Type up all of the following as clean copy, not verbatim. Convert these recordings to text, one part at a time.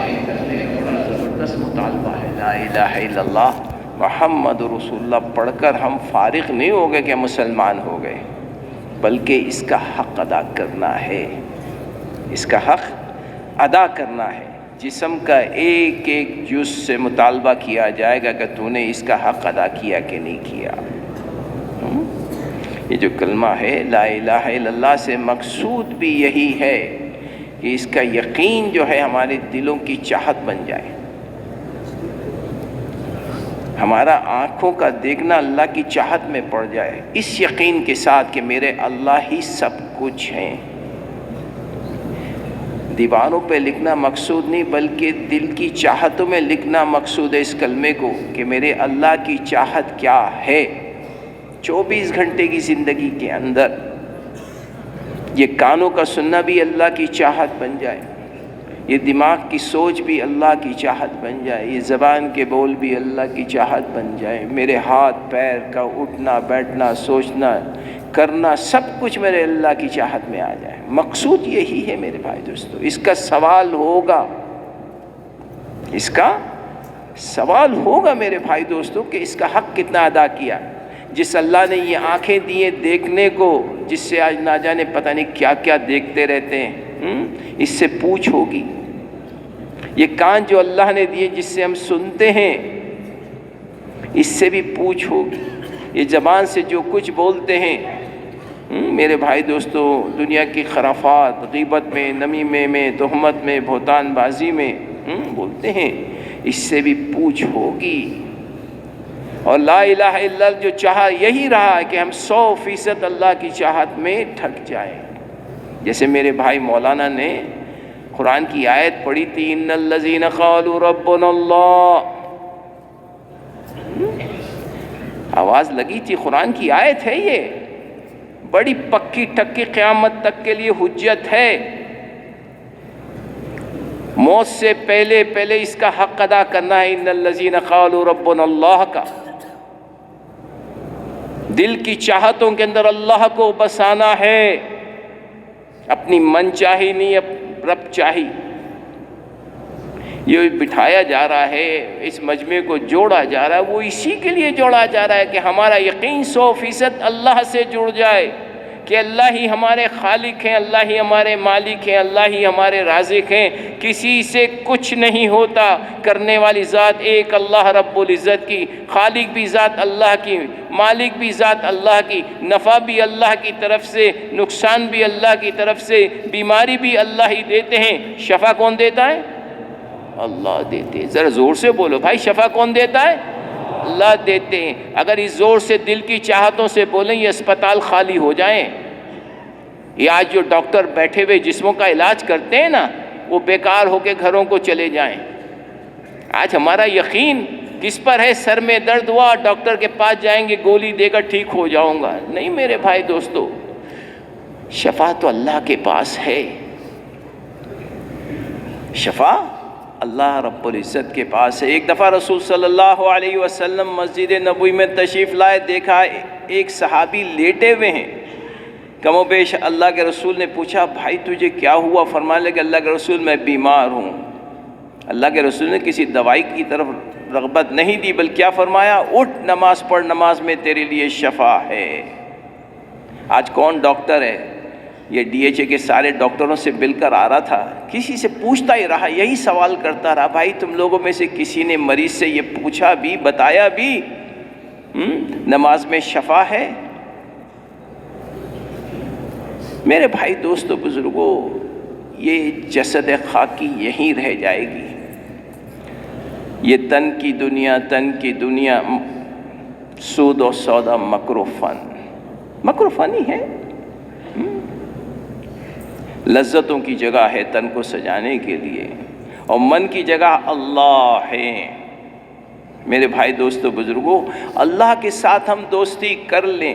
بڑا زبردست مطالبہ ہے لا الہ الا اللہ محمد رسول اللہ پڑھ کر ہم فارغ نہیں ہو گئے کہ مسلمان ہو گئے، بلکہ اس کا حق ادا کرنا ہے، اس کا حق ادا کرنا ہے۔ جسم کا ایک ایک جز سے مطالبہ کیا جائے گا کہ تو نے اس کا حق ادا کیا کہ نہیں کیا۔ یہ جو کلمہ ہے لا الہ الا اللہ سے مقصود بھی یہی ہے کہ اس کا یقین جو ہے ہمارے دلوں کی چاہت بن جائے، ہمارا آنکھوں کا دیکھنا اللہ کی چاہت میں پڑ جائے، اس یقین کے ساتھ کہ میرے اللہ ہی سب کچھ ہیں۔ دیواروں پہ لکھنا مقصود نہیں، بلکہ دل کی چاہتوں میں لکھنا مقصود ہے اس کلمے کو، کہ میرے اللہ کی چاہت کیا ہے 24 گھنٹے کی زندگی کے اندر۔ یہ کانوں کا سننا بھی اللہ کی چاہت بن جائے، یہ دماغ کی سوچ بھی اللہ کی چاہت بن جائے، یہ زبان کے بول بھی اللہ کی چاہت بن جائے، میرے ہاتھ پیر کا اٹھنا بیٹھنا سوچنا کرنا سب کچھ میرے اللہ کی چاہت میں آ جائے۔ مقصود یہی ہے میرے بھائی دوستو۔ اس کا سوال ہوگا، اس کا سوال ہوگا میرے بھائی دوستو کہ اس کا حق کتنا ادا کیا۔ جس اللہ نے یہ آنکھیں دی ہیں دیکھنے کو، جس سے آج نہ جانے پتہ نہیں کیا کیا دیکھتے رہتے ہیں، اس سے پوچھ ہوگی۔ یہ کان جو اللہ نے دیے جس سے ہم سنتے ہیں، اس سے بھی پوچھ ہوگی۔ یہ زبان سے جو کچھ بولتے ہیں میرے بھائی دوستو، دنیا کی خرافات، غیبت میں، نمیمے میں، تہمت میں، بہتان بازی میں بولتے ہیں، اس سے بھی پوچھ ہوگی۔ اور لا الہ الا اللہ جو چاہا یہی رہا ہے کہ ہم 100% اللہ کی چاہت میں ٹھک جائیں۔ جیسے میرے بھائی مولانا نے قرآن کی آیت پڑھی تھی، ان الذین قالوا ربنا اللہ، آواز لگی تھی، قرآن کی آیت ہے، یہ بڑی پکی ٹکی قیامت تک کے لیے حجت ہے۔ موت سے پہلے پہلے اس کا حق ادا کرنا ہے۔ ان الذین قالوا ربنا اللہ کا دل کی چاہتوں کے اندر اللہ کو بسانا ہے، اپنی من چاہی نہیں، رب چاہی۔ یہ بٹھایا جا رہا ہے، اس مجمع کو جوڑا جا رہا ہے، وہ اسی کے لیے جوڑا جا رہا ہے کہ ہمارا یقین 100% اللہ سے جڑ جائے، کہ اللہ ہی ہمارے خالق ہیں، اللہ ہی ہمارے مالک ہیں، اللہ ہی ہمارے رازق ہیں، کسی سے کچھ نہیں ہوتا۔ کرنے والی ذات ایک اللہ رب العزت کی، خالق بھی ذات اللہ کی، مالک بھی ذات اللہ کی، نفع بھی اللہ کی طرف سے، نقصان بھی اللہ کی طرف سے، بیماری بھی اللہ ہی دیتے ہیں۔ شفا کون دیتا ہے؟ اللہ دیتے ہیں۔ ذرا زور سے بولو بھائی، شفا کون دیتا ہے؟ اللہ دیتے ہیں۔ اگر اس زور سے دل کی چاہتوں سے بولیں یہ اسپتال خالی ہو جائیں، یہ آج جو ڈاکٹر بیٹھے ہوئے جسموں کا علاج کرتے ہیں نا، وہ بیکار ہو کے گھروں کو چلے جائیں۔ آج ہمارا یقین کس پر ہے؟ سر میں درد ہوا ڈاکٹر کے پاس جائیں گے، گولی دے کر ٹھیک ہو جاؤں گا۔ نہیں میرے بھائی دوستو، شفا تو اللہ کے پاس ہے، شفا اللہ رب العزت کے پاس ہے۔ ایک دفعہ رسول صلی اللہ علیہ وسلم مسجد نبوی میں تشریف لائے، دیکھا ایک صحابی لیٹے ہوئے ہیں۔ کم و بیش اللہ کے رسول نے پوچھا بھائی تجھے کیا ہوا؟ فرمانے لگے اللہ کے رسول میں بیمار ہوں۔ اللہ کے رسول نے کسی دوائی کی طرف رغبت نہیں دی، بلکہ کیا فرمایا؟ اٹھ نماز پڑھ، نماز میں تیرے لیے شفا ہے۔ آج کون ڈاکٹر ہے؟ یہ ڈی ایچ اے کے سارے ڈاکٹروں سے مل کر آ رہا تھا، کسی سے پوچھتا ہی رہا، یہی سوال کرتا رہا، بھائی تم لوگوں میں سے کسی نے مریض سے یہ پوچھا بھی، بتایا بھی نماز میں شفا ہے؟ میرے بھائی دوستو بزرگوں، یہ جسد خاکی یہیں رہ جائے گی۔ یہ تن کی دنیا سود و سودا مکر و فن ہی ہے۔ لذتوں کی جگہ ہے تن کو سجانے کے لیے، اور من کی جگہ اللہ ہے۔ میرے بھائی دوستو بزرگوں، اللہ کے ساتھ ہم دوستی کر لیں،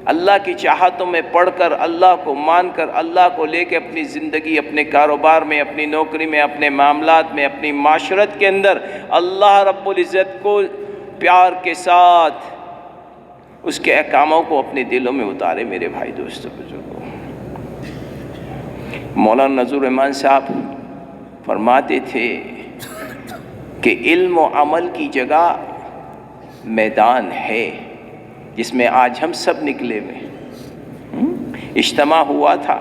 اللہ کی چاہتوں میں پڑھ کر، اللہ کو مان کر، اللہ کو لے کے اپنی زندگی، اپنے کاروبار میں، اپنی نوکری میں، اپنے معاملات میں، اپنی معاشرت کے اندر اللہ رب العزت کو پیار کے ساتھ اس کے احکاموں کو اپنے دلوں میں اتارے۔ میرے بھائی دوستو بزرگوں، مولانا نذور رحمان صاحب فرماتے تھے کہ علم و عمل کی جگہ میدان ہے جس میں آج ہم سب نکلے ہوئے. اجتماع ہوا تھا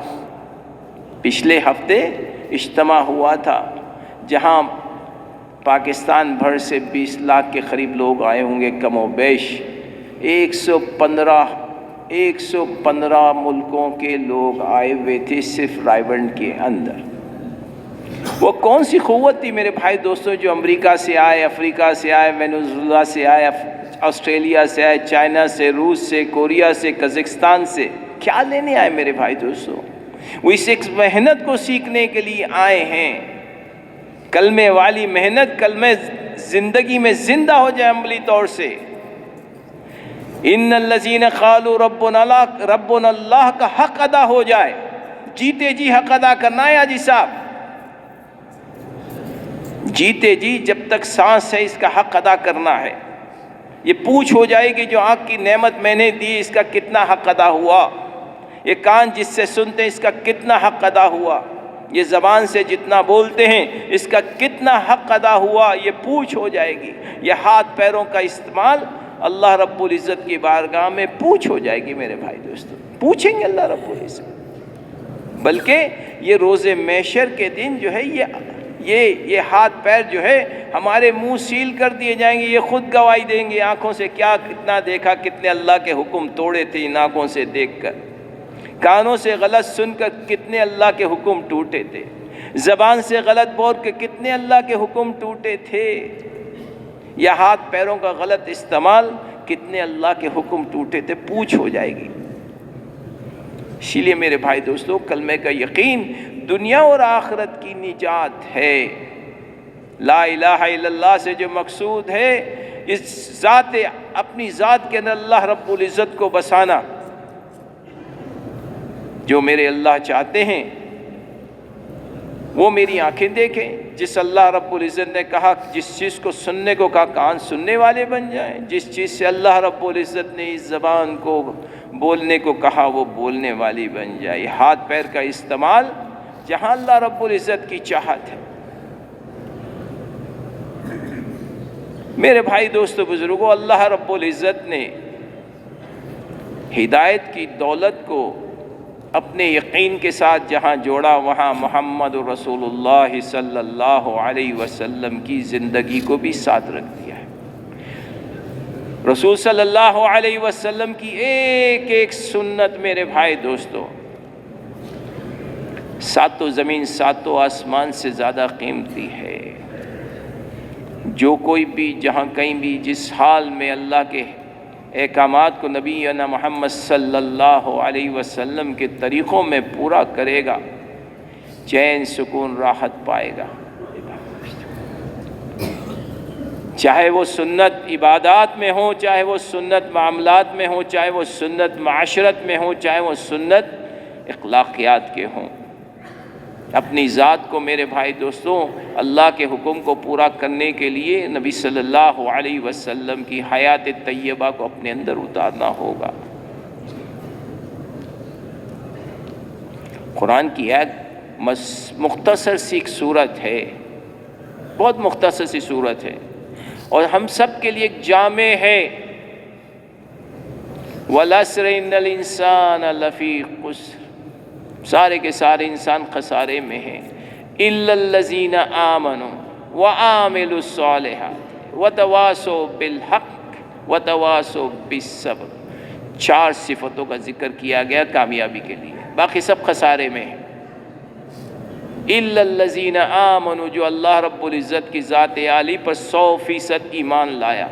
پچھلے ہفتے، اجتماع ہوا تھا جہاں پاکستان بھر سے 20 لاکھ کے قریب لوگ آئے ہوں گے کم و بیش. 115 ملکوں کے لوگ آئے ہوئے تھے صرف رائیونڈ کے اندر. وہ کون سی قوت تھی میرے بھائی دوستوں جو امریکہ سے آئے، افریقہ سے آئے، وینزویلا سے آئے، آسٹریلیا سے آئے، چائنا سے، روس سے، کوریا سے، قزاقستان سے. کیا لینے آئے میرے بھائی دوستوں؟ وہ اس ایک محنت کو سیکھنے کے لیے آئے ہیں. کلمے والی محنت، کلمے زندگی میں زندہ ہو جائے عملی طور سے. ان الذین قالوا ربنا اللہ کا حق ادا ہو جائے. جیتے جی حق ادا کرنا ہے حاجی صاحب، جیتے جی جب تک سانس ہے اس کا حق ادا کرنا ہے. یہ پوچھ ہو جائے گی جو آنکھ کی نعمت میں نے دی اس کا کتنا حق ادا ہوا، یہ کان جس سے سنتے ہیں اس کا کتنا حق ادا ہوا، یہ زبان سے جتنا بولتے ہیں اس کا کتنا حق ادا ہوا، یہ پوچھ ہو جائے گی. یہ ہاتھ پیروں کا استعمال اللہ رب العزت کی بارگاہ میں پوچھ ہو جائے گی میرے بھائی دوستوں. پوچھیں گے اللہ رب العزت. بلکہ یہ روز محشر کے دن جو ہے یہ ہاتھ پیر جو ہے ہمارے منہ سیل کر دیے جائیں گے. یہ خود گواہی دیں گے آنکھوں سے کیا کتنا دیکھا، کتنے اللہ کے حکم توڑے تھے ان آنکھوں سے دیکھ کر، کانوں سے غلط سن کر کتنے اللہ کے حکم ٹوٹے تھے، زبان سے غلط بول کے کتنے اللہ کے حکم ٹوٹے تھے، یا ہاتھ پیروں کا غلط استعمال کتنے اللہ کے حکم ٹوٹے تھے. پوچھ ہو جائے گی. اسی لیے میرے بھائی دوستو کلمے کا یقین دنیا اور آخرت کی نجات ہے. لا الہ الا اللہ سے جو مقصود ہے اس ذات اپنی ذات کے اندر اللہ رب العزت کو بسانا. جو میرے اللہ چاہتے ہیں وہ میری آنکھیں دیکھیں. جس اللہ رب العزت نے کہا جس چیز کو سننے کو کہا کان سننے والے بن جائیں، جس چیز سے اللہ رب العزت نے اس زبان کو بولنے کو کہا وہ بولنے والی بن جائے. ہاتھ پیر کا استعمال جہاں اللہ رب العزت کی چاہت ہے. میرے بھائی دوستو بزرگوں، اللہ رب العزت نے ہدایت کی دولت کو اپنے یقین کے ساتھ جہاں جوڑا وہاں محمد رسول اللہ صلی اللہ علیہ وسلم کی زندگی کو بھی ساتھ رکھ دیا ہے. رسول صلی اللہ علیہ وسلم کی ایک ایک سنت میرے بھائی دوستو ساتوں زمین ساتوں آسمان سے زیادہ قیمتی ہے. جو کوئی بھی جہاں کہیں بھی جس حال میں اللہ کے احکامات کو نبی محمد صلی اللہ علیہ وسلم کے طریقوں میں پورا کرے گا چین سکون راحت پائے گا. چاہے وہ سنت عبادات میں ہو، چاہے وہ سنت معاملات میں ہو، چاہے وہ سنت معاشرت میں ہو، چاہے وہ سنت اخلاقیات کے ہوں. اپنی ذات کو میرے بھائی دوستوں اللہ کے حکم کو پورا کرنے کے لیے نبی صلی اللہ علیہ وسلم کی حیات طیبہ کو اپنے اندر اتارنا ہوگا. قرآن کی ایک مختصر سی ایک صورت ہے، بہت مختصر سی صورت ہے اور ہم سب کے لیے ایک جامع ہے. وَالْعَصْرِ إِنَّ الْإِنسَانَ لَفِي خُسْرٍ، سارے کے سارے انسان خسارے میں ہیں. إِلَّا الَّذِينَ آمَنُوا وَعَمِلُوا الصَّالِحَاتِ وَتَوَاصَوْا بِالْحَقِّ وَتَوَاصَوْا بِالصَّبْرِ. 4 صفتوں کا ذکر کیا گیا کامیابی کے لیے، باقی سب خسارے میں ہیں. إِلَّا الَّذِينَ آمَنُوا، جو اللہ رب العزت کی ذات عالی پر 100% ایمان لایا.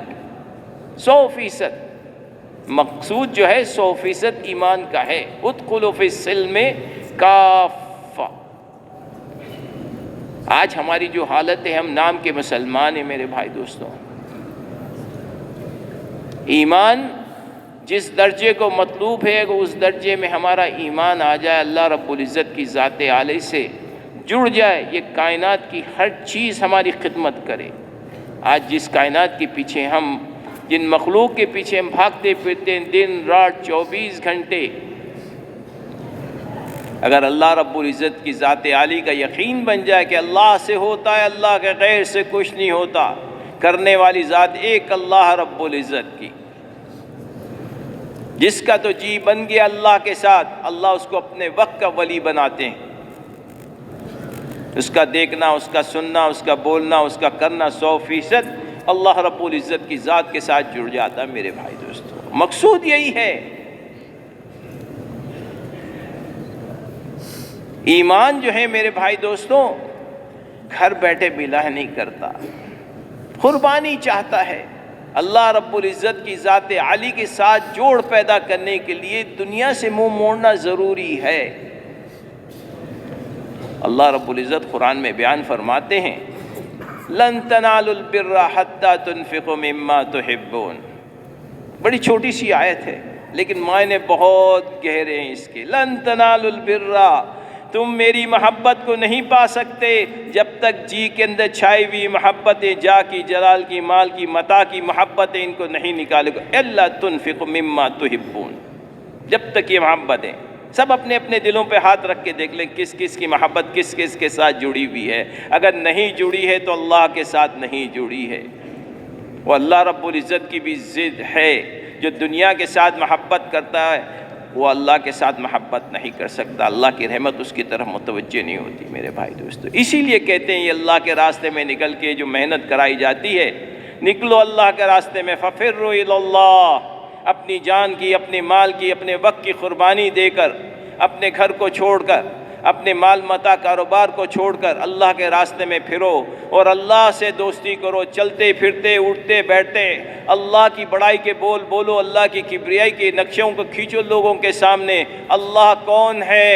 100% مقصود جو ہے 100% ایمان کا ہے. ادخلوا فی السلم کافہ. آج ہماری جو حالت ہے ہم نام کے مسلمان ہیں میرے بھائی دوستوں. ایمان جس درجے کو مطلوب ہے اس درجے میں ہمارا ایمان آ جائے، اللہ رب العزت کی ذات عالی سے جڑ جائے، یہ کائنات کی ہر چیز ہماری خدمت کرے. آج جس کائنات کے پیچھے ہم، جن مخلوق کے پیچھے ہم بھاگتے پھرتے ہیں دن رات 24 گھنٹے، اگر اللہ رب العزت کی ذات عالی کا یقین بن جائے کہ اللہ سے ہوتا ہے، اللہ کے غیر سے کچھ نہیں ہوتا، کرنے والی ذات ایک اللہ رب العزت کی، جس کا تو جی بن گیا اللہ کے ساتھ، اللہ اس کو اپنے وقت کا ولی بناتے ہیں، اس کا دیکھنا، اس کا سننا، اس کا بولنا، اس کا کرنا 100% اللہ رب العزت کی ذات کے ساتھ جڑ جاتا ہے میرے بھائی دوستو۔ مقصود یہی ہے۔ ایمان جو ہے میرے بھائی دوستو گھر بیٹھے ملا نہیں کرتا، قربانی چاہتا ہے۔ اللہ رب العزت کی ذات عالی کے ساتھ جوڑ پیدا کرنے کے لیے دنیا سے منہ موڑنا ضروری ہے۔ اللہ رب العزت قرآن میں بیان فرماتے ہیں لن تنالوا البر حتى تنفقوا مما تحبون، بڑی چھوٹی سی آیت ہے لیکن معنی بہت گہرے ہیں اس کے۔ لن تنالوا البر، تم میری محبت کو نہیں پا سکتے جب تک جی کے اندر چھائی ہوئی محبتیں، جا کی، جلال کی، مال کی، متاع کی محبتیں ان کو نہیں نکالے گا۔ الا تنفقوا مما تحبون، جب تک یہ محبتیں، سب اپنے اپنے دلوں پہ ہاتھ رکھ کے دیکھ لیں کس کس کی محبت کس کس کے ساتھ جڑی ہوئی ہے۔ اگر نہیں جڑی ہے تو اللہ کے ساتھ نہیں جڑی ہے۔ وہ اللہ رب العزت کی بھی ضد ہے، جو دنیا کے ساتھ محبت کرتا ہے وہ اللہ کے ساتھ محبت نہیں کر سکتا، اللہ کی رحمت اس کی طرف متوجہ نہیں ہوتی میرے بھائی دوستو۔ اسی لیے کہتے ہیں یہ اللہ کے راستے میں نکل کے جو محنت کرائی جاتی ہے، نکلو اللہ کے راستے میں، ففروا الی اللہ، اپنی جان کی، اپنے مال کی، اپنے وقت کی قربانی دے کر، اپنے گھر کو چھوڑ کر، اپنے مال متاع کاروبار کو چھوڑ کر اللہ کے راستے میں پھرو اور اللہ سے دوستی کرو، چلتے پھرتے اٹھتے بیٹھتے اللہ کی بڑائی کے بول بولو، اللہ کی کبریائی کے نقشوں کو کھینچو لوگوں کے سامنے۔ اللہ کون ہے؟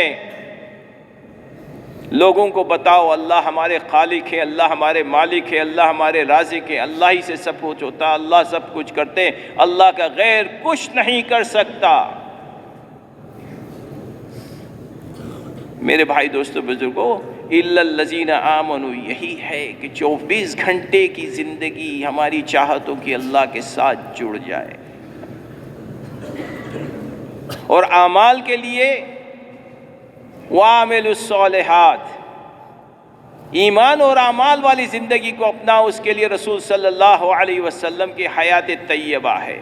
لوگوں کو بتاؤ اللہ ہمارے خالق ہے، اللہ ہمارے مالک ہے، اللہ ہمارے رازق ہے، اللہ ہی سے سب کچھ ہوتا ہے، اللہ سب کچھ کرتے ہیں، اللہ کا غیر کچھ نہیں کر سکتا۔ میرے بھائی دوستو بزرگو، اِلَّا الَّذِينَ آمَنُوا، یہی ہے کہ 24 گھنٹے کی زندگی ہماری چاہتوں کی اللہ کے ساتھ جڑ جائے، اور اعمال کے لیے وَعَمِلُوا الصَّالِحَاتِ، ایمان اور اعمال والی زندگی کو اپنا، اس کے لیے رسول صلی اللہ علیہ وسلم کی حیات طیبہ ہے۔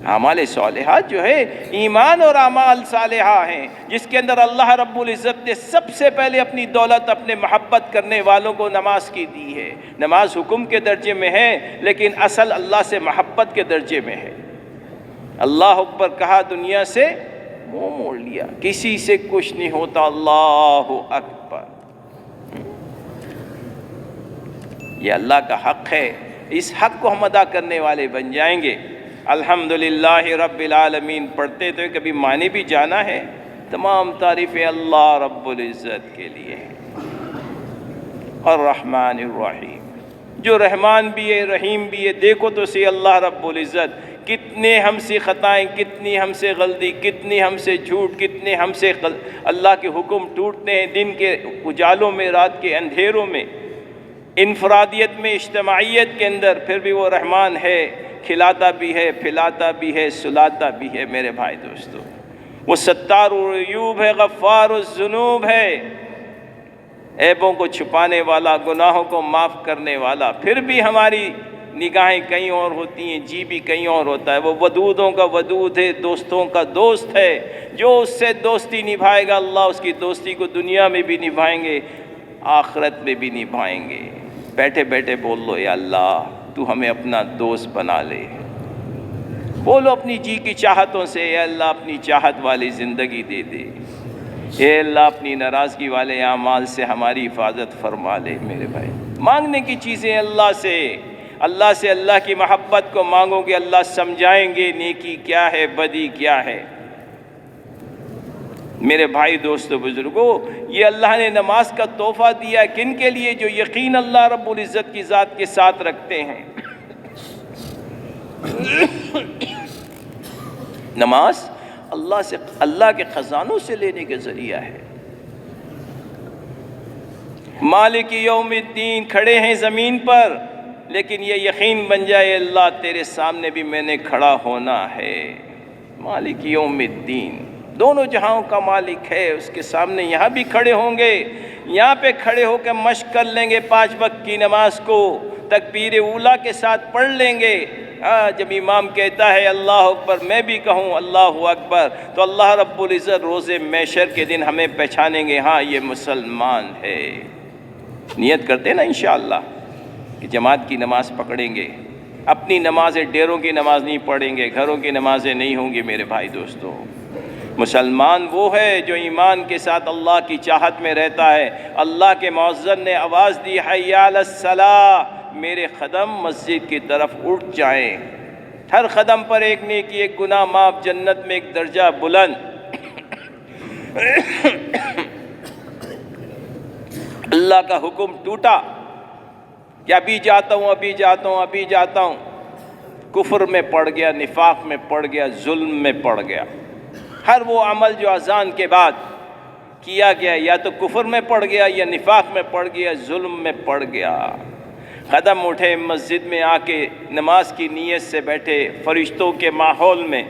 اعمال صالحات جو ہے ایمان اور اعمال صالحہ ہیں، جس کے اندر اللہ رب العزت نے سب سے پہلے اپنی دولت اپنے محبت کرنے والوں کو نماز کی دی ہے۔ نماز حکم کے درجے میں ہے لیکن اصل اللہ سے محبت کے درجے میں ہے۔ اللہ اکبر کہا، دنیا سے منہ موڑ لیا، کسی سے کچھ نہیں ہوتا، اللہ اکبر۔ یہ اللہ کا حق ہے، اس حق کو ہم ادا کرنے والے بن جائیں گے۔ الحمدللہ رب العالمین پڑھتے تو کبھی معنی بھی جانا ہے، تمام تعریفیں اللہ رب العزت کے لیے ہیں۔ الرحمن الرحیم، جو رحمان بھی ہے رحیم بھی ہے۔ دیکھو تو سی اللہ رب العزت کتنے ہم سے خطائیں، کتنی ہم سے غلطی، کتنی ہم سے جھوٹ، کتنے ہم سے اللہ کے حکم ٹوٹتے ہیں، دن کے اجالوں میں، رات کے اندھیروں میں، انفرادیت میں، اجتماعیت کے اندر، پھر بھی وہ رحمان ہے، کھلاتا بھی ہے، پھلاتا بھی ہے، سلاتا بھی ہے میرے بھائی دوستو۔ وہ ستار العیوب ہے، غفار الذنوب ہے، عیبوں کو چھپانے والا، گناہوں کو معاف کرنے والا۔ پھر بھی ہماری نگاہیں کہیں اور ہوتی ہیں، جی بھی کہیں اور ہوتا ہے۔ وہ ودودوں کا ودود ہے، دوستوں کا دوست ہے، جو اس سے دوستی نبھائے گا اللہ اس کی دوستی کو دنیا میں بھی نبھائیں گے، آخرت میں بھی نبھائیں گے۔ بیٹھے بیٹھے بول لو، یا اللہ تو ہمیں اپنا دوست بنا لے۔ بولو اپنی جی کی چاہتوں سے، اے اللہ اپنی چاہت والی زندگی دے دے، اے اللہ اپنی ناراضگی والے اعمال سے ہماری حفاظت فرما لے میرے بھائی۔ مانگنے کی چیزیں اللہ سے، اللہ سے اللہ کی محبت کو مانگو گے، اللہ سمجھائیں گے نیکی کیا ہے، بدی کیا ہے۔ میرے بھائی دوستو بزرگو، یہ اللہ نے نماز کا تحفہ دیا کن کے لیے؟ جو یقین اللہ رب العزت کی ذات کے ساتھ رکھتے ہیں۔ نماز اللہ سے، اللہ کے خزانوں سے لینے کے ذریعہ ہے۔ مالک یوم الدین کھڑے ہیں زمین پر، لیکن یہ یقین بن جائے اللہ تیرے سامنے بھی میں نے کھڑا ہونا ہے۔ مالک یوم الدین، دونوں جہاں کا مالک ہے، اس کے سامنے یہاں بھی کھڑے ہوں گے، یہاں پہ کھڑے ہو کے مشق کر لیں گے 5 وقت کی نماز کو، تکبیر اولیٰ کے ساتھ پڑھ لیں گے۔ جب امام کہتا ہے اللہ اکبر، میں بھی کہوں اللہ اکبر، تو اللہ رب العزت روز محشر کے دن ہمیں پہچانیں گے، ہاں یہ مسلمان ہے۔ نیت کرتے ہیں نا انشاءاللہ کہ جماعت کی نماز پکڑیں گے، اپنی نمازیں ڈیروں کی نماز نہیں پڑھیں گے، گھروں کی نمازیں نہیں ہوں گی میرے بھائی دوستو۔ مسلمان وہ ہے جو ایمان کے ساتھ اللہ کی چاہت میں رہتا ہے۔ اللہ کے مؤذن نے آواز دی حی علی الصلاۃ، میرے قدم مسجد کی طرف اٹھ جائیں، ہر قدم پر ایک نیکی، ایک گناہ معاف، جنت میں ایک درجہ بلند۔ اللہ کا حکم ٹوٹا کہ ابھی جاتا ہوں، ابھی جاتا ہوں، ابھی جاتا ہوں، کفر میں پڑ گیا، نفاق میں پڑ گیا، ظلم میں پڑ گیا۔ ہر وہ عمل جو اذان کے بعد کیا گیا یا تو کفر میں پڑ گیا یا نفاق میں پڑ گیا، ظلم میں پڑ گیا۔ قدم اٹھے، مسجد میں آ کے نماز کی نیت سے بیٹھے، فرشتوں کے ماحول میں،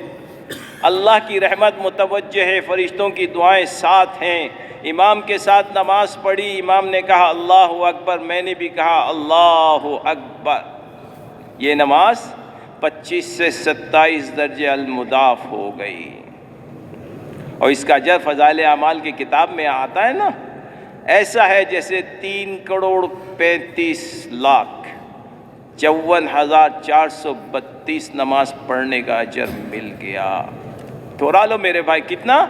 اللہ کی رحمت متوجہ ہے، فرشتوں کی دعائیں ساتھ ہیں، امام کے ساتھ نماز پڑھی، امام نے کہا اللہ اکبر، میں نے بھی کہا اللہ اکبر، یہ نماز 25 سے 27 درجے المضاف ہو گئی۔ اور اس کا اجر فضائل اعمال کی کتاب میں آتا ہے نا، ایسا ہے جیسے 3,35,54,432 نماز پڑھنے کا اجر مل گیا۔ ٹھورا لو میرے بھائی، کتنا؟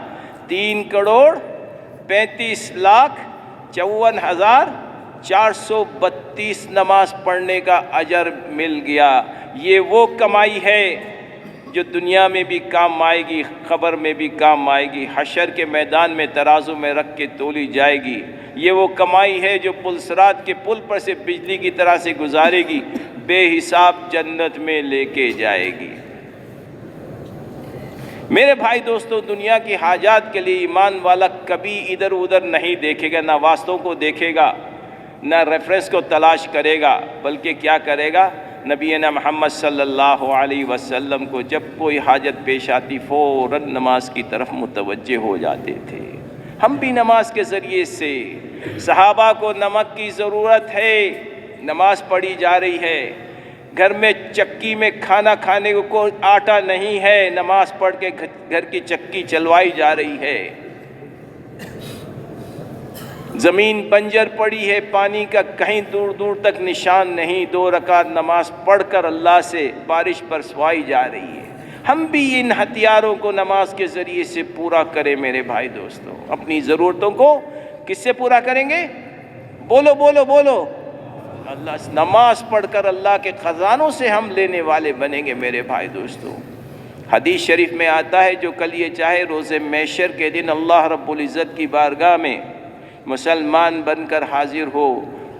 3,35,54,432 نماز پڑھنے کا اجر مل گیا۔ یہ وہ کمائی ہے جو دنیا میں بھی کام آئے گی، قبر میں بھی کام آئے گی، حشر کے میدان میں ترازو میں رکھ کے تولی جائے گی۔ یہ وہ کمائی ہے جو پل صراط کے پل پر سے بجلی کی طرح سے گزارے گی، بے حساب جنت میں لے کے جائے گی۔ میرے بھائی دوستو، دنیا کی حاجات کے لیے ایمان والا کبھی ادھر ادھر نہیں دیکھے گا، نہ واسطوں کو دیکھے گا، نہ ریفرنس کو تلاش کرے گا، بلکہ کیا کرے گا؟ نبینا محمد صلی اللہ علیہ وسلم کو جب کوئی حاجت پیش آتی فوراً نماز کی طرف متوجہ ہو جاتے تھے۔ ہم بھی نماز کے ذریعے سے، صحابہ کو نمک کی ضرورت ہے، نماز پڑھی جا رہی ہے، گھر میں چکی میں کھانا کھانے کو آٹا نہیں ہے، نماز پڑھ کے گھر کی چکی چلوائی جا رہی ہے، زمین بنجر پڑی ہے، پانی کا کہیں دور دور تک نشان نہیں، 2 رکعت نماز پڑھ کر اللہ سے بارش برسوائی جا رہی ہے۔ ہم بھی ان ہتھیاروں کو نماز کے ذریعے سے پورا کریں میرے بھائی دوستو۔ اپنی ضرورتوں کو کس سے پورا کریں گے؟ بولو بولو بولو، اللہ سے۔ نماز پڑھ کر اللہ کے خزانوں سے ہم لینے والے بنیں گے میرے بھائی دوستو۔ حدیث شریف میں آتا ہے جو کل یہ چاہے روز محشر کے دن اللہ رب العزت کی بارگاہ میں مسلمان بن کر حاضر ہو،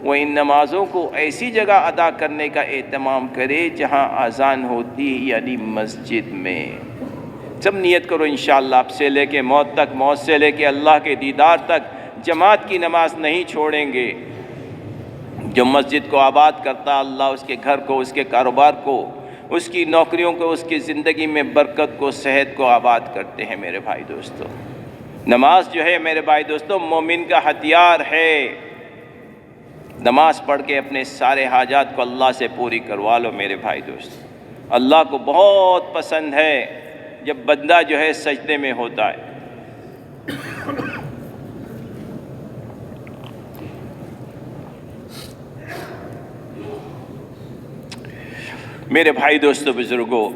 وہ ان نمازوں کو ایسی جگہ ادا کرنے کا اہتمام کرے جہاں اذان ہوتی ہے، یعنی مسجد میں۔ سب نیت کرو انشاءاللہ، اب سے لے کے موت تک، موت سے لے کے اللہ کے دیدار تک جماعت کی نماز نہیں چھوڑیں گے۔ جو مسجد کو آباد کرتا اللہ اس کے گھر کو، اس کے کاروبار کو، اس کی نوکریوں کو، اس کی زندگی میں برکت کو، صحت کو آباد کرتے ہیں میرے بھائی دوستو۔ نماز جو ہے میرے بھائی دوستو مومن کا ہتھیار ہے۔ نماز پڑھ کے اپنے سارے حاجات کو اللہ سے پوری کروا لو میرے بھائی دوستو۔ اللہ کو بہت پسند ہے جب بندہ جو ہے سجدے میں ہوتا ہے۔ میرے بھائی دوستو بزرگوں،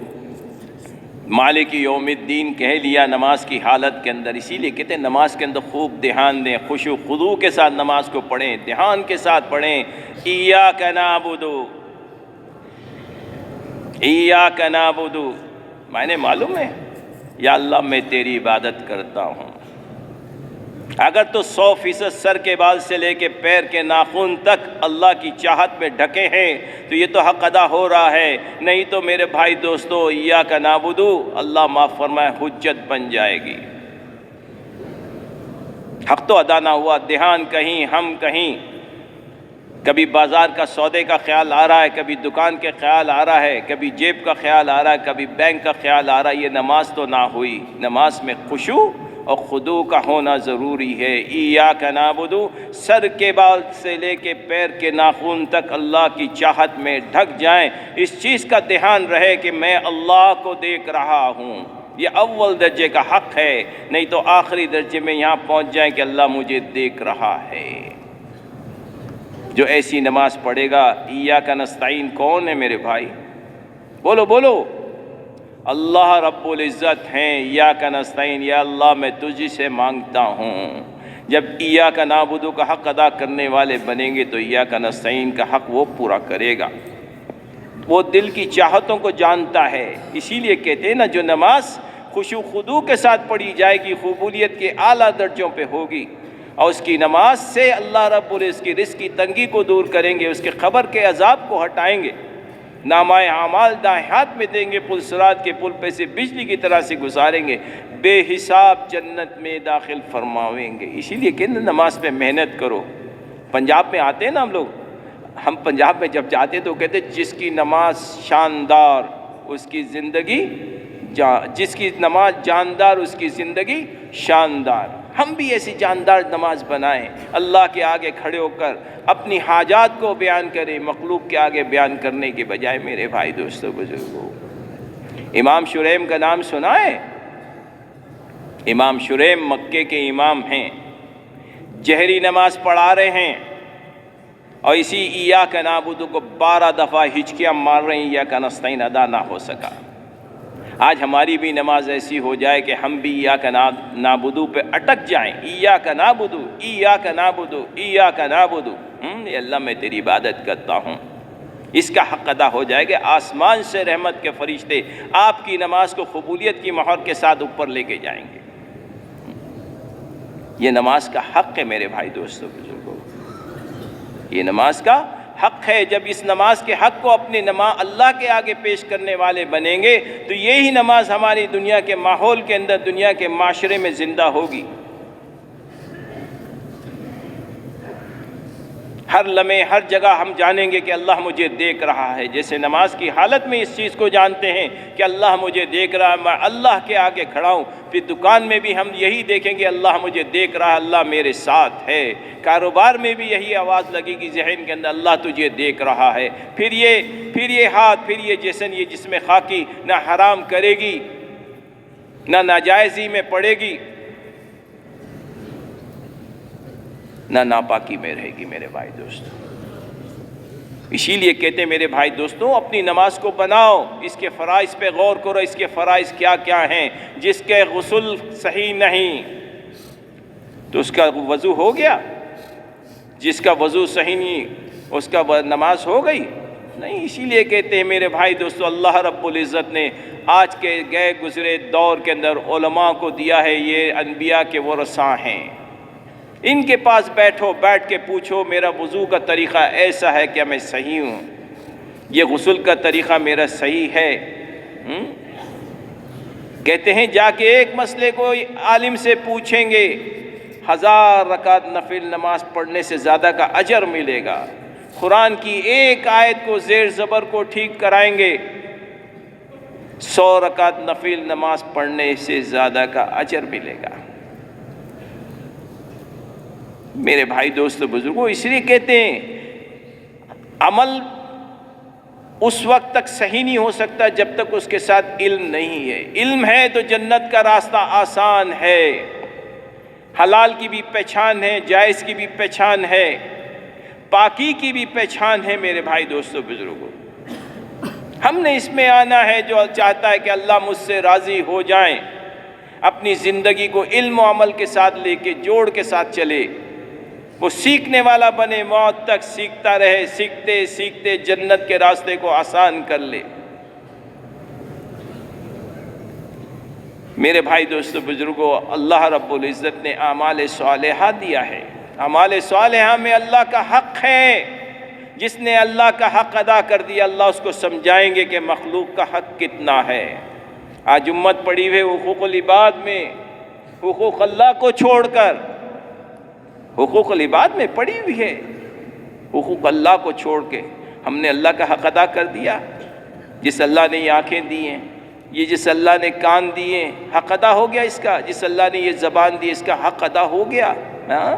مالک یوم الدین کہہ لیا نماز کی حالت کے اندر، اسی لیے کہتے ہیں نماز کے اندر خوب دھیان دیں، خشوع خضوع کے ساتھ نماز کو پڑھیں، دھیان کے ساتھ پڑھیں۔ ایاک نعبد، ایاک نعبد، معنی معلوم ہے؟ یا اللہ میں تیری عبادت کرتا ہوں۔ اگر تو 100% سر کے بال سے لے کے پیر کے ناخن تک اللہ کی چاہت میں ڈھکے ہیں تو یہ تو حق ادا ہو رہا ہے، نہیں تو میرے بھائی دوستو ایاک نعبد، اللہ معاف فرمائے حجت بن جائے گی۔ حق تو ادا نہ ہوا، دھیان کہیں، ہم کہیں، کبھی بازار کا سودے کا خیال آ رہا ہے، کبھی دکان کے خیال آ رہا ہے، کبھی جیب کا خیال آ رہا ہے، کبھی بینک کا خیال آ رہا ہے، یہ نماز تو نہ ہوئی۔ نماز میں خشوع اور خضوع کا ہونا ضروری ہے۔ ایاک نعبد، سر کے بال سے لے کے پیر کے ناخن تک اللہ کی چاہت میں ڈھک جائیں، اس چیز کا دھیان رہے کہ میں اللہ کو دیکھ رہا ہوں۔ یہ اول درجے کا حق ہے، نہیں تو آخری درجے میں یہاں پہنچ جائیں کہ اللہ مجھے دیکھ رہا ہے۔ جو ایسی نماز پڑھے گا، ایاک نستعین کون ہے میرے بھائی؟ بولو بولو، اللہ رب العزت ہیں۔ ایاک نستعین، یا اللہ میں تجھ سے مانگتا ہوں۔ جب ایاک نعبد کا حق ادا کرنے والے بنیں گے تو ایاک نستعین کا حق وہ پورا کرے گا۔ وہ دل کی چاہتوں کو جانتا ہے، اسی لیے کہتے ہیں نا، جو نماز خشوع خضوع کے ساتھ پڑھی جائے گی قبولیت کے اعلیٰ درجوں پہ ہوگی، اور اس کی نماز سے اللہ رب العزت کی رزق کی تنگی کو دور کریں گے، اس کے قبر کے عذاب کو ہٹائیں گے، نامہ اعمال دائیں ہاتھ میں دیں گے، پل صراط کے پل پہ سے بجلی کی طرح سے گزاریں گے، بے حساب جنت میں داخل فرماویں گے۔ اسی لیے کہ نماز پہ محنت کرو۔ پنجاب میں آتے ہیں نا ہم پنجاب میں جب جاتے تو کہتے جس کی نماز شاندار اس کی زندگی جس کی نماز جاندار اس کی زندگی شاندار۔ ہم بھی ایسی جاندار نماز بنائیں، اللہ کے آگے کھڑے ہو کر اپنی حاجات کو بیان کریں، مخلوق کے آگے بیان کرنے کے بجائے۔ میرے بھائی دوستو بزرگو، امام شریم کا نام سنا ہے؟ امام شریم مکے کے امام ہیں، جہری نماز پڑھا رہے ہیں، اور اسی ایاک نعبد کو 12 دفعہ ہچکیاں مار رہے ہیں، ایاک نستعین ادا نہ ہو سکا۔ آج ہماری بھی نماز ایسی ہو جائے کہ ہم بھی ایاک نعبد پہ اٹک جائیں، ایاک نعبد ایاک نعبد ایاک نعبد، اے اللہ میں تیری عبادت کرتا ہوں۔ اس کا حق ادا ہو جائے گا، آسمان سے رحمت کے فرشتے آپ کی نماز کو قبولیت کی مہر کے ساتھ اوپر لے کے جائیں گے۔ یہ نماز کا حق ہے میرے بھائی دوستو بزرگو، یہ نماز کا حق ہے۔ جب اس نماز کے حق کو اپنے اللہ کے آگے پیش کرنے والے بنیں گے تو یہی نماز ہماری دنیا کے ماحول کے اندر، دنیا کے معاشرے میں زندہ ہوگی۔ ہر لمحے ہر جگہ ہم جانیں گے کہ اللہ مجھے دیکھ رہا ہے، جیسے نماز کی حالت میں اس چیز کو جانتے ہیں کہ اللہ مجھے دیکھ رہا ہے، میں اللہ کے آگے کھڑا ہوں۔ پھر دکان میں بھی ہم یہی دیکھیں گے، اللہ مجھے دیکھ رہا ہے، اللہ میرے ساتھ ہے۔ کاروبار میں بھی یہی آواز لگے گی ذہن کے اندر، اللہ تجھے دیکھ رہا ہے۔ پھر یہ ہاتھ، پھر یہ جسم، یہ جسم خاکی نہ حرام کرے گی، نہ ناجائزی میں پڑے گی، نہ ناپاکی میں رہے گی میرے بھائی دوستو۔ اسی لیے کہتے ہیں میرے بھائی دوستو، اپنی نماز کو بناؤ، اس کے فرائض پہ غور کرو، اس کے فرائض کیا کیا ہیں۔ جس کے غسل صحیح نہیں تو اس کا وضو ہو گیا؟ جس کا وضو صحیح نہیں اس کا نماز ہو گئی؟ نہیں۔ اسی لیے کہتے ہیں میرے بھائی دوستو، اللہ رب العزت نے آج کے گئے گزرے دور کے اندر علماء کو دیا ہے، یہ انبیاء کے ورثاء ہیں، ان کے پاس بیٹھو، بیٹھ کے پوچھو میرا وضو کا طریقہ ایسا ہے کیا میں صحیح ہوں؟ یہ غسل کا طریقہ میرا صحیح ہے؟ کہتے ہیں جا کے ایک مسئلے کو عالم سے پوچھیں گے، 1000 رکعت نفل نماز پڑھنے سے زیادہ کا اجر ملے گا۔ قرآن کی ایک آیت کو زیر زبر کو ٹھیک کرائیں گے، 100 رکعت نفل نماز پڑھنے سے زیادہ کا اجر ملے گا۔ میرے بھائی دوستو بزرگوں، اس لیے کہتے ہیں عمل اس وقت تک صحیح نہیں ہو سکتا جب تک اس کے ساتھ علم نہیں ہے۔ علم ہے تو جنت کا راستہ آسان ہے، حلال کی بھی پہچان ہے، جائز کی بھی پہچان ہے، پاکی کی بھی پہچان ہے۔ میرے بھائی دوستو بزرگوں، ہم نے اس میں آنا ہے، جو چاہتا ہے کہ اللہ مجھ سے راضی ہو جائیں، اپنی زندگی کو علم و عمل کے ساتھ لے کے جوڑ کے ساتھ چلے، وہ سیکھنے والا بنے، موت تک سیکھتا رہے، سیکھتے سیکھتے جنت کے راستے کو آسان کر لے۔ میرے بھائی دوستو بزرگوں، اللہ رب العزت نے اعمال صالحہ دیا ہے، اعمال صالحہ میں اللہ کا حق ہے۔ جس نے اللہ کا حق ادا کر دیا، اللہ اس کو سمجھائیں گے کہ مخلوق کا حق کتنا ہے۔ آج امت پڑی ہوئے حقوق العباد میں، حقوق اللہ کو چھوڑ کر حقوق العباد میں پڑی ہوئی ہے، حقوق اللہ کو چھوڑ کے ہم نے اللہ کا حق ادا کر دیا۔ جس اللہ نے یہ آنکھیں دی ہیں، یہ جس اللہ نے کان دیے حق ادا ہو گیا اس کا، جس اللہ نے یہ زبان دی اس کا حق ادا ہو گیا؟ ہاں،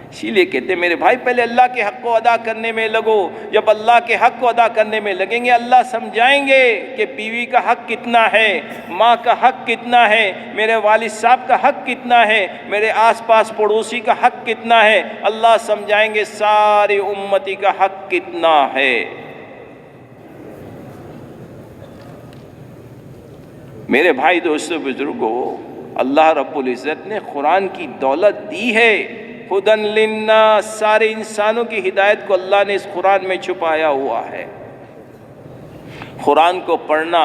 اسی لیے کہتے ہیں میرے بھائی پہلے اللہ کے حق کو ادا کرنے میں لگو۔ جب اللہ کے حق کو ادا کرنے میں لگیں گے اللہ سمجھائیں گے کہ بیوی کا حق کتنا ہے، ماں کا حق کتنا ہے، میرے والد صاحب کا حق کتنا ہے، میرے آس پاس پڑوسی کا حق کتنا ہے، اللہ سمجھائیں گے ساری امتی کا حق کتنا ہے۔ میرے بھائی دوستو بزرگوں، اللہ رب العزت نے قرآن کی دولت دی ہے، ہدن للناس، سارے انسانوں کی ہدایت کو اللہ نے اس قرآن میں چھپایا ہوا ہے۔ قرآن کو پڑھنا،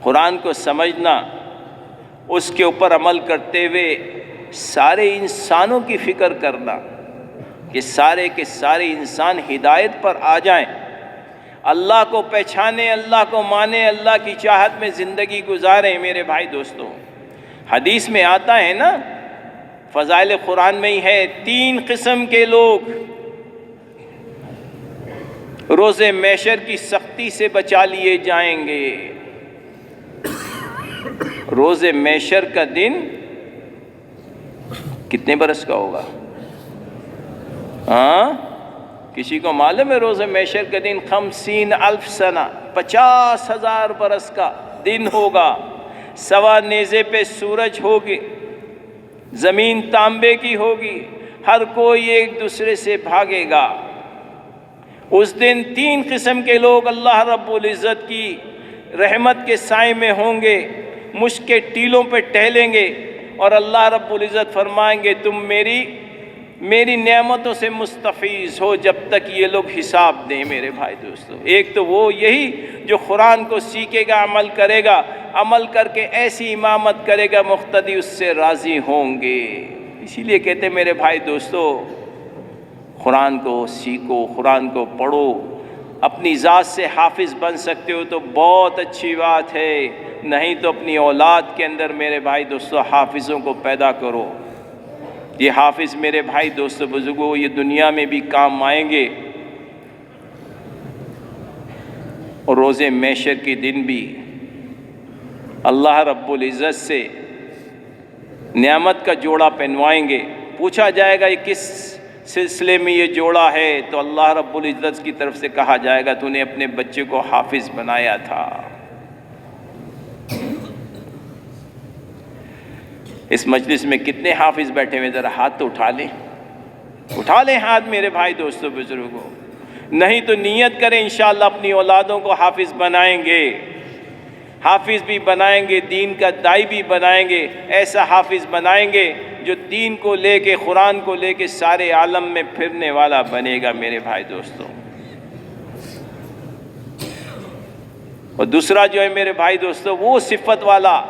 قرآن کو سمجھنا، اس کے اوپر عمل کرتے ہوئے سارے انسانوں کی فکر کرنا کہ سارے کے سارے انسان ہدایت پر آ جائیں، اللہ کو پہچانے، اللہ کو مانے، اللہ کی چاہت میں زندگی گزاریں۔ میرے بھائی دوستو، حدیث میں آتا ہے نا، فضائل قرآن میں ہی ہے، 3 قسم کے لوگ روز محشر کی سختی سے بچا لیے جائیں گے۔ روز محشر کا دن کتنے برس کا ہوگا؟ ہاں، کسی کو معلوم ہے؟ روز محشر کا دن 50,000 سنہ، 50,000 برس کا دن ہوگا۔ سوا نیزے پہ سورج ہوگی، زمین تانبے کی ہوگی، ہر کوئی ایک دوسرے سے بھاگے گا۔ اس دن 3 قسم کے لوگ اللہ رب العزت کی رحمت کے سائے میں ہوں گے، مشک کے ٹیلوں پہ ٹہلیں گے، اور اللہ رب العزت فرمائیں گے تم میری نعمتوں سے مستفیض ہو جب تک یہ لوگ حساب دیں۔ میرے بھائی دوستو، ایک تو وہ یہی جو قرآن کو سیکھے گا، عمل کرے گا، عمل کر کے ایسی امامت کرے گا مقتدی اس سے راضی ہوں گے۔ اسی لیے کہتے ہیں میرے بھائی دوستو، قرآن کو سیکھو، قرآن کو پڑھو، اپنی ذات سے حافظ بن سکتے ہو تو بہت اچھی بات ہے، نہیں تو اپنی اولاد کے اندر میرے بھائی دوستو حافظوں کو پیدا کرو۔ یہ حافظ میرے بھائی دوستو بزرگوں یہ دنیا میں بھی کام آئیں گے، اور روز محشر کے دن بھی اللہ رب العزت سے نعمت کا جوڑا پہنوائیں گے۔ پوچھا جائے گا یہ کس سلسلے میں یہ جوڑا ہے، تو اللہ رب العزت کی طرف سے کہا جائے گا تو نے اپنے بچے کو حافظ بنایا تھا۔ اس مجلس میں کتنے حافظ بیٹھے ہوئے؟ ذرا ہاتھ تو اٹھا لیں ہاتھ میرے بھائی دوستو بزرگوں۔ نہیں تو نیت کریں انشاءاللہ اپنی اولادوں کو حافظ بنائیں گے، حافظ بھی بنائیں گے، دین کا داعی بھی بنائیں گے، ایسا حافظ بنائیں گے جو دین کو لے کے، قرآن کو لے کے سارے عالم میں پھرنے والا بنے گا میرے بھائی دوستو۔ اور دوسرا جو ہے میرے بھائی دوستو وہ صفت والا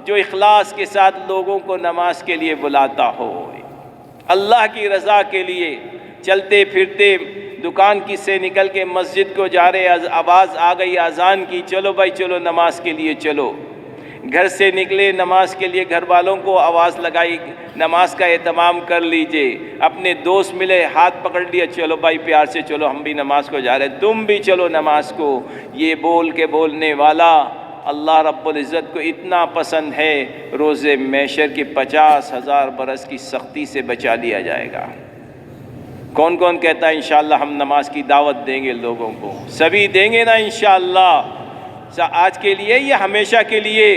جو اخلاص کے ساتھ لوگوں کو نماز کے لیے بلاتا ہو، اللہ کی رضا کے لیے، چلتے پھرتے دکان کی سے نکل کے مسجد کو جا رہے، آواز آ گئی اذان کی، چلو بھائی چلو نماز کے لیے چلو۔ گھر سے نکلے نماز کے لیے، گھر والوں کو آواز لگائی نماز کا اہتمام کر لیجئے، اپنے دوست ملے ہاتھ پکڑ لیا، چلو بھائی پیار سے چلو ہم بھی نماز کو جا رہے ہیں، تم بھی چلو نماز کو۔ یہ بول کے بولنے والا اللہ رب العزت کو اتنا پسند ہے، روز محشر کی 50,000 برس کی سختی سے بچا لیا جائے گا۔ کون کون کہتا ہے انشاءاللہ ہم نماز کی دعوت دیں گے لوگوں کو؟ سبھی دیں گے نا انشاءاللہ؟ آج کے لیے یا ہمیشہ کے لیے؟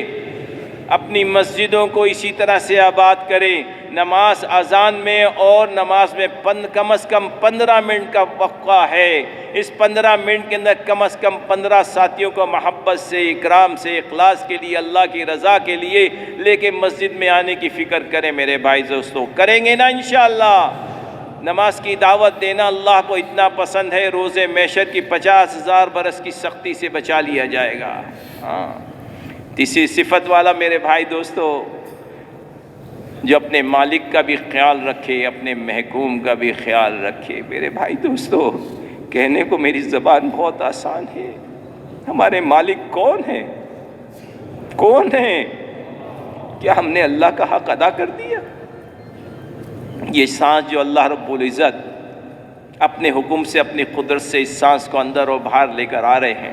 اپنی مسجدوں کو اسی طرح سے آباد کریں۔ نماز اذان میں اور نماز میں کم از کم 15 منٹ کا وقفہ ہے، اس 15 منٹ کے اندر کم از کم 15 ساتھیوں کو محبت سے، اکرام سے، اخلاص کے لیے، اللہ کی رضا کے لیے لے کے مسجد میں آنے کی فکر کریں میرے بھائی دوستو۔ کریں گے نا انشاءاللہ؟ نماز کی دعوت دینا اللہ کو اتنا پسند ہے، روز محشر کی 50,000 برس کی سختی سے بچا لیا جائے گا۔ ہاں، تیسری صفت والا میرے بھائی دوستو جو اپنے مالک کا بھی خیال رکھے، اپنے محکوم کا بھی خیال رکھے۔ میرے بھائی دوستو کہنے کو میری زبان بہت آسان ہے، ہمارے مالک کون ہیں؟ کون ہیں؟ کیا ہم نے اللہ کا حق ادا کر دیا؟ یہ سانس جو اللہ رب العزت اپنے حکم سے، اپنی قدرت سے اس سانس کو اندر اور باہر لے کر آ رہے ہیں،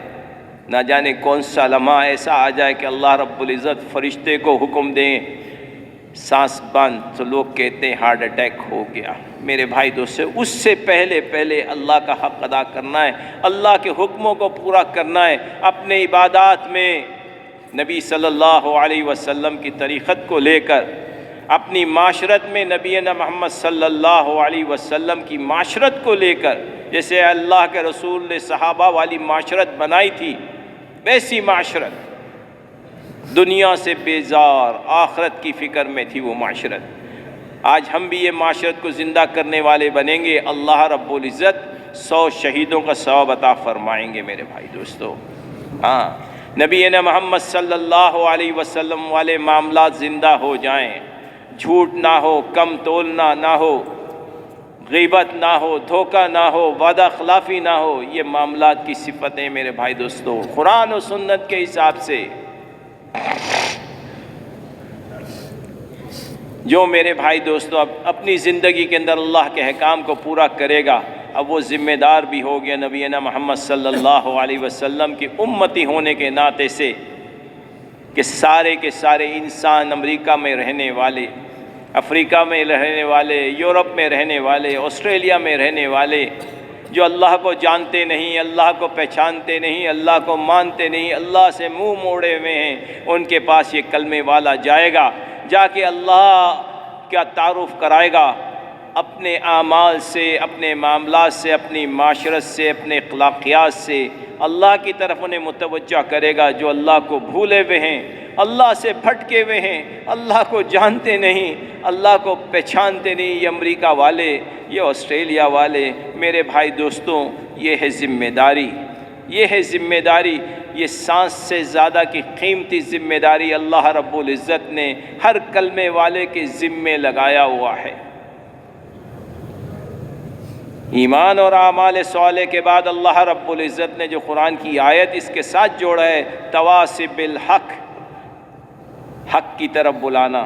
نہ جانے کون سا لمحہ ایسا آ جائے کہ اللہ رب العزت فرشتے کو حکم دیں سانس بند تو لوگ کہتے ہیں ہارٹ اٹیک ہو گیا۔ میرے بھائی دوستو، اس سے پہلے اللہ کا حق ادا کرنا ہے، اللہ کے حکموں کو پورا کرنا ہے، اپنے عبادات میں نبی صلی اللہ علیہ وسلم کی طریقت کو لے کر، اپنی معاشرت میں نبینا محمد صلی اللہ علیہ وسلم کی معاشرت کو لے کر، جیسے اللہ کے رسول نے صحابہ والی معاشرت بنائی تھی ویسی معاشرت، دنیا سے بیزار آخرت کی فکر میں تھی وہ معاشرت۔ آج ہم بھی یہ معاشرت کو زندہ کرنے والے بنیں گے، اللہ رب العزت 100 شہیدوں کا ثواب عطا فرمائیں گے میرے بھائی دوستو۔ ہاں، نبینا محمد صلی اللہ علیہ وسلم والے معاملات زندہ ہو جائیں، جھوٹ نہ ہو، کم تولنا نہ ہو، غیبت نہ ہو، دھوکہ نہ ہو، وعدہ خلافی نہ ہو، یہ معاملات کی صفتیں میرے بھائی دوستو قرآن و سنت کے حساب سے جو میرے بھائی دوستو اب اپنی زندگی کے اندر اللہ کے احکام کو پورا کرے گا، اب وہ ذمہ دار بھی ہو گیا نبینا محمد صلی اللہ علیہ وسلم کی امتی ہونے کے ناطے سے کہ سارے کے سارے انسان، امریکہ میں رہنے والے، افریقہ میں رہنے والے، یورپ میں رہنے والے، آسٹریلیا میں رہنے والے، جو اللہ کو جانتے نہیں، اللہ کو پہچانتے نہیں، اللہ کو مانتے نہیں، اللہ سے منہ موڑے ہوئے ہیں، ان کے پاس یہ کلمے والا جائے گا، جا کے اللہ کا تعارف کرائے گا، اپنے اعمال سے، اپنے معاملات سے، اپنی معاشرت سے، اپنے اخلاقیات سے اللہ کی طرف انہیں متوجہ کرے گا۔ جو اللہ کو بھولے ہوئے ہیں، اللہ سے بھٹکے ہوئے ہیں، اللہ کو جانتے نہیں، اللہ کو پہچانتے نہیں، یہ امریکہ والے، یہ آسٹریلیا والے، میرے بھائی دوستوں، یہ ہے ذمہ داری، یہ ہے ذمہ داری، یہ سانس سے زیادہ کی قیمتی ذمہ داری اللہ رب العزت نے ہر کلمے والے کے ذمے لگایا ہوا ہے۔ ایمان اور اعمال صالح کے بعد اللہ رب العزت نے جو قرآن کی آیت اس کے ساتھ جوڑا ہے، تواصی بالحق، حق کی طرف بلانا،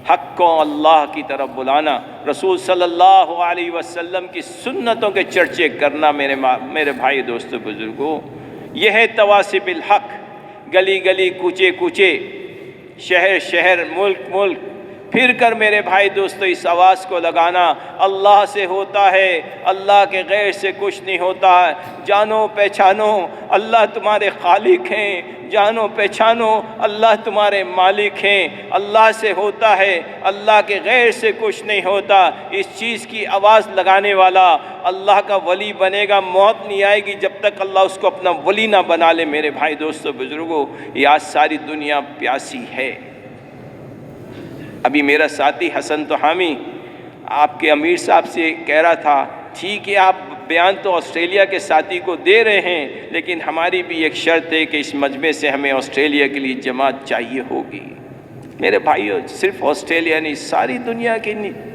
حق کو اللہ کی طرف بلانا، رسول صلی اللہ علیہ وسلم کی سنتوں کے چرچے کرنا، میرے بھائی دوستو بزرگوں، یہ ہے تواصی بالحق، گلی گلی کوچے کوچے، شہر شہر، ملک ملک پھر کر میرے بھائی دوستو اس آواز کو لگانا، اللہ سے ہوتا ہے، اللہ کے غیر سے کچھ نہیں ہوتا ہے، جانو پہچانو اللہ تمہارے خالق ہیں، جانو پہچانو اللہ تمہارے مالک ہیں، اللہ سے ہوتا ہے، اللہ کے غیر سے کچھ نہیں ہوتا، اس چیز کی آواز لگانے والا اللہ کا ولی بنے گا، موت نہیں آئے گی جب تک اللہ اس کو اپنا ولی نہ بنا لے۔ میرے بھائی دوستو بزرگوں، یہ آج ساری دنیا پیاسی ہے۔ ابھی میرا ساتھی حسن توحامی آپ کے امیر صاحب سے کہہ رہا تھا، ٹھیک ہے آپ بیان تو آسٹریلیا کے ساتھی کو دے رہے ہیں، لیکن ہماری بھی ایک شرط ہے کہ اس مجمع سے ہمیں آسٹریلیا کے لیے جماعت چاہیے ہوگی۔ میرے بھائیو، صرف آسٹریلیا نہیں، ساری دنیا کے نہیں،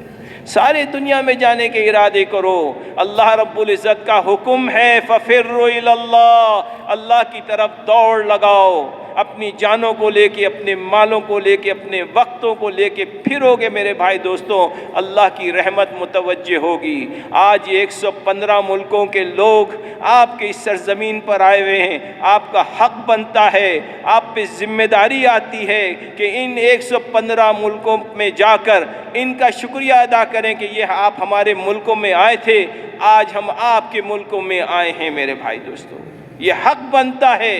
سارے دنیا میں جانے کے ارادے کرو۔ اللہ رب العزت کا حکم ہے فَفِرُّوا إِلَى اللَّهِ، اللہ کی طرف دوڑ لگاؤ، اپنی جانوں کو لے کے، اپنے مالوں کو لے کے، اپنے وقتوں کو لے کے پھرو گے میرے بھائی دوستوں، اللہ کی رحمت متوجہ ہوگی۔ آج 115 ملکوں کے لوگ آپ کے اس سرزمین پر آئے ہوئے ہیں، آپ کا حق بنتا ہے، آپ پہ ذمہ داری آتی ہے کہ ان 115 ملکوں میں جا کر ان کا شکریہ ادا کریں کہ یہ آپ ہمارے ملکوں میں آئے تھے، آج ہم آپ کے ملکوں میں آئے ہیں۔ میرے بھائی دوستو، یہ حق بنتا ہے۔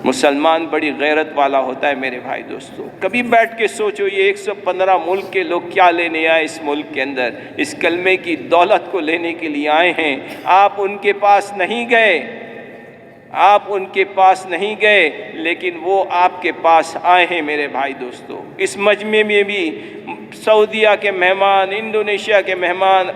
مسلمان بڑی غیرت والا ہوتا ہے میرے بھائی دوستو، کبھی بیٹھ کے سوچو یہ 115 ملک کے لوگ کیا لینے آئے اس ملک کے اندر، اس کلمے کی دولت کو لینے کے لیے آئے ہیں۔ آپ ان کے پاس نہیں گئے، آپ ان کے پاس نہیں گئے، لیکن وہ آپ کے پاس آئے ہیں میرے بھائی دوستو۔ اس مجمع میں بھی سعودیہ کے مہمان، انڈونیشیا کے مہمان،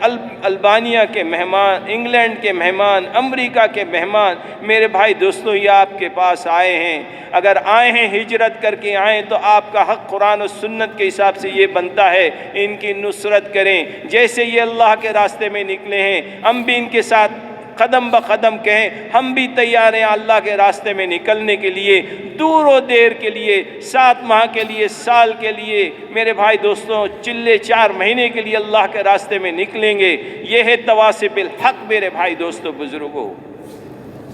البانیہ کے مہمان، انگلینڈ کے مہمان، امریکہ کے مہمان، میرے بھائی دوستو یہ آپ کے پاس آئے ہیں۔ اگر آئے ہیں ہجرت کر کے آئیں تو آپ کا حق قرآن و سنت کے حساب سے یہ بنتا ہے ان کی نصرت کریں، جیسے یہ اللہ کے راستے میں نکلے ہیں ہم بھی ان کے ساتھ قدم بقدم کہیں ہم بھی تیار ہیں اللہ کے راستے میں نکلنے کے لیے، دور و دیر کے لیے، 7 ماہ کے لیے، سال کے لیے، میرے بھائی دوستوں چلے 4 مہینے کے لیے اللہ کے راستے میں نکلیں گے۔ یہ ہے تواصی بالحق میرے بھائی دوستوں بزرگوں،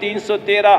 313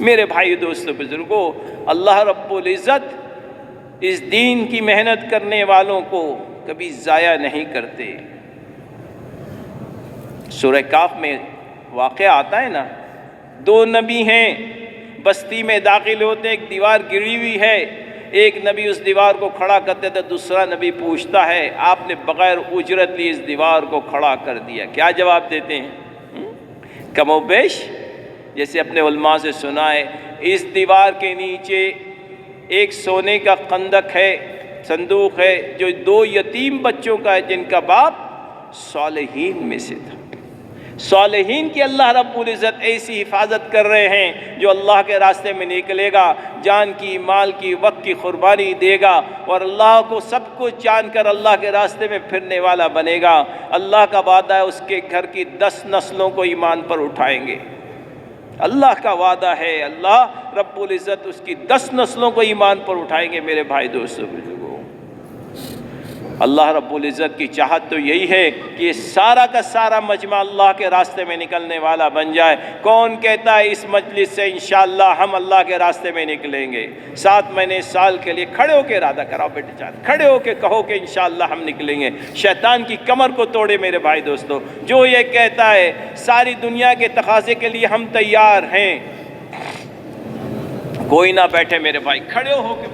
میرے بھائی دوستوں بزرگوں، اللہ رب العزت اس دین کی محنت کرنے والوں کو کبھی ضائع نہیں کرتے۔ سورہ کاف میں واقعہ آتا ہے نا، دو نبی ہیں، بستی میں داخل ہوتے، ایک دیوار گری ہوئی ہے، ایک نبی اس دیوار کو کھڑا کرتے تھے، دوسرا نبی پوچھتا ہے آپ نے بغیر اجرت لی اس دیوار کو کھڑا کر دیا، کیا جواب دیتے ہیں؟ کم و بیش جیسے اپنے علماء سے سنا ہے، اس دیوار کے نیچے ایک سونے کا خندق ہے، صندوق ہے، جو دو یتیم بچوں کا ہے جن کا باپ صالحین میں سے تھا۔ صالحین کی اللہ رب العزت ایسی حفاظت کر رہے ہیں، جو اللہ کے راستے میں نکلے گا جان کی، مال کی، وقت کی قربانی دے گا اور اللہ کو سب کچھ جان کر اللہ کے راستے میں پھرنے والا بنے گا۔ اللہ کا وعدہ ہے اس کے گھر کی 10 نسلوں کو ایمان پر اٹھائیں گے۔ اللہ کا وعدہ ہے، اللہ رب العزت اس کی 10 نسلوں کو ایمان پر اٹھائیں گے۔ میرے بھائی دوستو بزرگوں، اللہ رب العزت کی چاہت تو یہی ہے کہ یہ سارا کا سارا مجمع اللہ کے راستے میں نکلنے والا بن جائے۔ کون کہتا ہے اس مجلس سے انشاءاللہ ہم اللہ کے راستے میں نکلیں گے؟ 7 مہینے سال کے لیے کھڑے ہو کے ارادہ کراؤ بیٹے جان، کھڑے ہو کے کہو کہ انشاءاللہ ہم نکلیں گے۔ شیطان کی کمر کو توڑے میرے بھائی دوستو، جو یہ کہتا ہے ساری دنیا کے تقاضے کے لیے ہم تیار ہیں، کوئی نہ بیٹھے میرے بھائی، کھڑے ہو کے